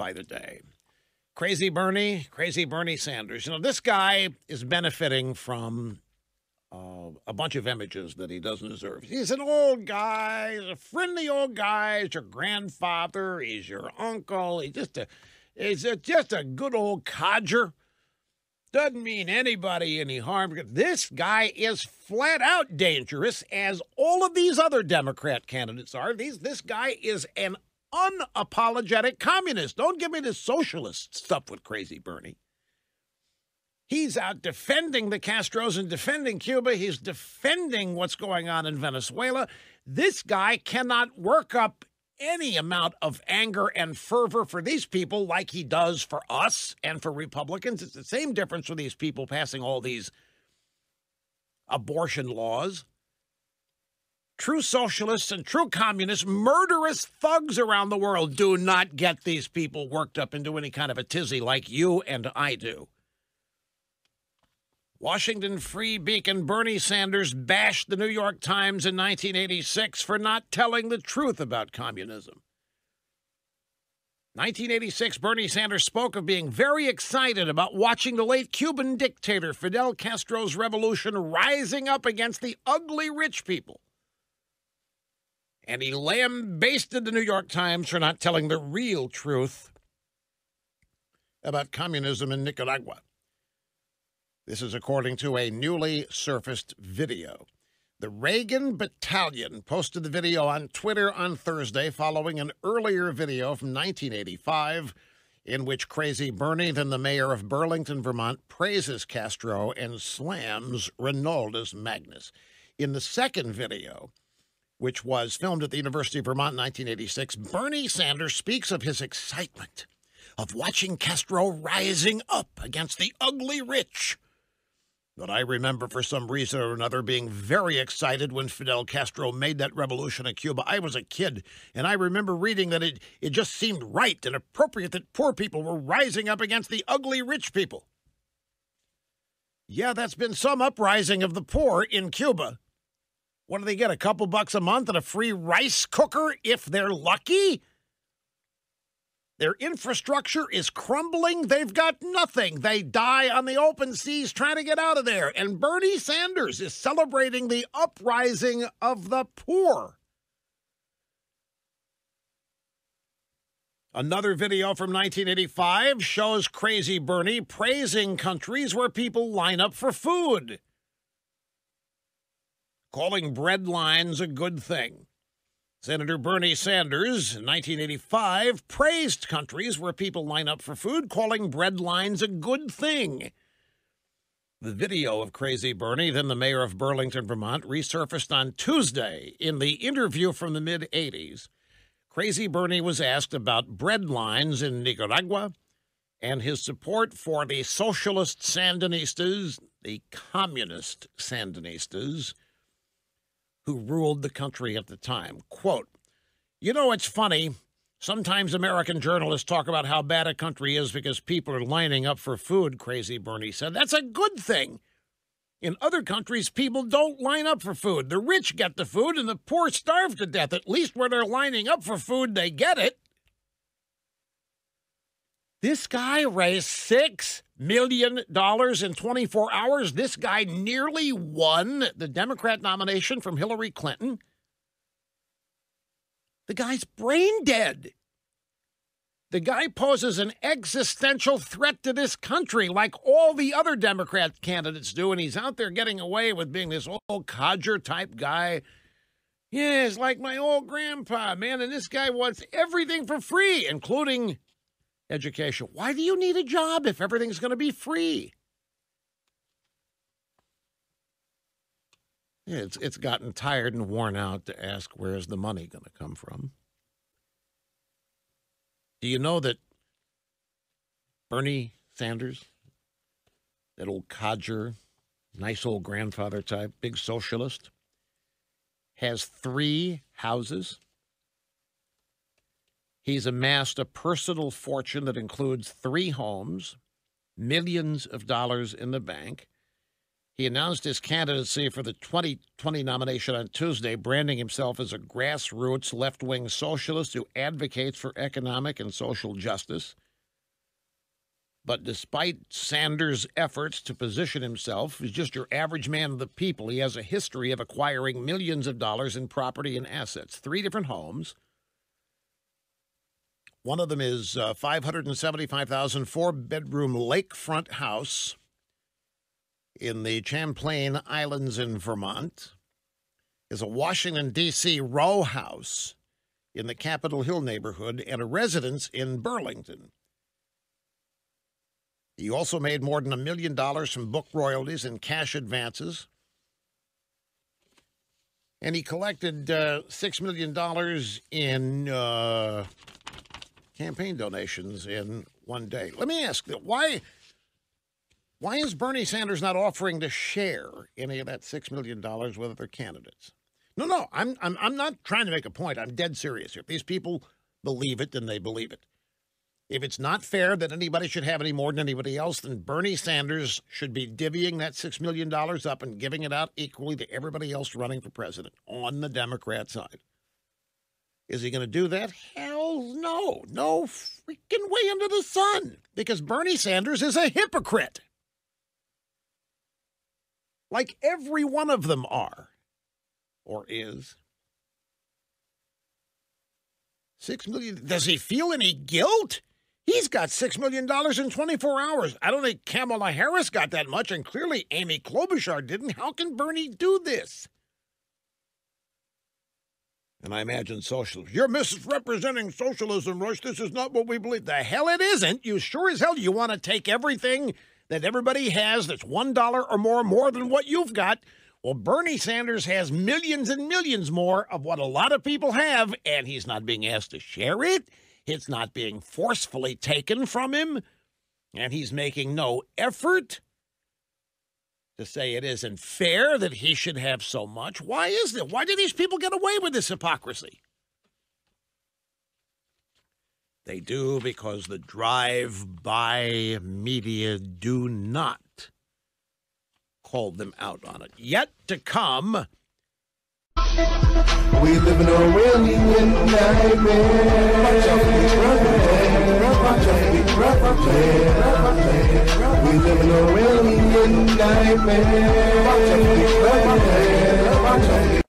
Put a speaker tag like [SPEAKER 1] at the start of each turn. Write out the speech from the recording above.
[SPEAKER 1] by the day. Crazy Bernie Sanders. You know, this guy is benefiting from a bunch of images that he doesn't deserve. He's an old guy. He's a friendly old guy. He's your grandfather. He's your uncle. He's just a good old codger. Doesn't mean anybody any harm. This guy is flat out dangerous, as all of these other Democrat candidates are. This guy is an unapologetic communist. Don't give me this socialist stuff with Crazy Bernie. He's out defending the Castros and defending Cuba. He's defending what's going on in Venezuela. This guy cannot work up any amount of anger and fervor for these people like he does for us and for Republicans. It's the same difference for these people passing all these abortion laws. True socialists and true communists, murderous thugs around the world, do not get these people worked up into any kind of a tizzy like you and I do. Washington Free Beacon Bernie Sanders bashed the New York Times in 1986 for not telling the truth about communism. 1986, Bernie Sanders spoke of being very excited about watching the late Cuban dictator Fidel Castro's revolution rising up against the ugly rich people. And he lambasted the New York Times for not telling the real truth about communism in Nicaragua. This is according to a newly surfaced video. The Reagan Battalion posted the video on Twitter on Thursday following an earlier video from 1985 in which Crazy Bernie, then the mayor of Burlington, Vermont, praises Castro and slams Ronaldus Magnus. In the second video, which was filmed at the University of Vermont in 1986, Bernie Sanders speaks of his excitement of watching Castro rising up against the ugly rich. But I remember for some reason or another being very excited when Fidel Castro made that revolution in Cuba. I was a kid, and I remember reading that it just seemed right and appropriate that poor people were rising up against the ugly rich people. Yeah, that's been some uprising of the poor in Cuba. What do they get, a couple bucks a month and a free rice cooker if they're lucky? Their infrastructure is crumbling. They've got nothing. They die on the open seas trying to get out of there. And Bernie Sanders is celebrating the uprising of the poor. Another video from 1985 shows Crazy Bernie praising countries where people line up for food, calling bread lines a good thing. Senator Bernie Sanders, in 1985, praised countries where people line up for food, calling bread lines a good thing. The video of Crazy Bernie, then the mayor of Burlington, Vermont, resurfaced on Tuesday. In the interview from the mid-'80s, Crazy Bernie was asked about bread lines in Nicaragua and his support for the socialist Sandinistas, the communist Sandinistas, who ruled the country at the time. Quote, "You know, it's funny. Sometimes American journalists talk about how bad a country is because people are lining up for food," Crazy Bernie said. "That's a good thing. In other countries, people don't line up for food. The rich get the food and the poor starve to death. At least where they're lining up for food, they get it." This guy raised $6 million in 24 hours. This guy nearly won the Democrat nomination from Hillary Clinton. The guy's brain dead. The guy poses an existential threat to this country like all the other Democrat candidates do, and he's out there getting away with being this old codger-type guy. Yeah, it's like my old grandpa, man, and this guy wants everything for free, including education. Why do you need a job if everything's going to be free? Yeah, it's gotten tired and worn out to ask, where's the money going to come from? Do you know that Bernie Sanders, that old codger, nice old grandfather type, big socialist, has 3 houses? He's amassed a personal fortune that includes 3 homes, millions of dollars in the bank. He announced his candidacy for the 2020 nomination on Tuesday, branding himself as a grassroots left-wing socialist who advocates for economic and social justice. But despite Sanders' efforts to position himself as just your average man of the people, he has a history of acquiring millions of dollars in property and assets. 3 different homes. One of them is a $575,000 4-bedroom lakefront house in the Champlain Islands in Vermont. Is a Washington, D.C. row house in the Capitol Hill neighborhood and a residence in Burlington. He also made more than $1 million from book royalties and cash advances. And he collected $6 million in campaign donations in one day. Let me ask, why is Bernie Sanders not offering to share any of that $6 million with other candidates? No, I'm not trying to make a point. I'm dead serious here. If these people believe it, then they believe it. If it's not fair that anybody should have any more than anybody else, then Bernie Sanders should be divvying that $6 million up and giving it out equally to everybody else running for president on the Democrat side. Is he going to do that? Hell no. No freaking way under the sun. Because Bernie Sanders is a hypocrite. Like every one of them are. Or is. $6 million. Does he feel any guilt? He's got $6 million in 24 hours. I don't think Kamala Harris got that much, and clearly Amy Klobuchar didn't. How can Bernie do this? And I imagine socialists. You're misrepresenting socialism, Rush. This is not what we believe. The hell it isn't. You sure as hell you want to take everything that everybody has that's $1 or more than what you've got. Well, Bernie Sanders has millions and millions more of what a lot of people have, and he's not being asked to share it. It's not being forcefully taken from him, and he's making no effort to say it isn't fair that he should have so much. Why is it? Why do these people get away with this hypocrisy? They do because the drive-by media do not call them out on it. Yet to come.
[SPEAKER 2] We live in a really nightmare. Watch out for we live in a really nightmare. Watch out for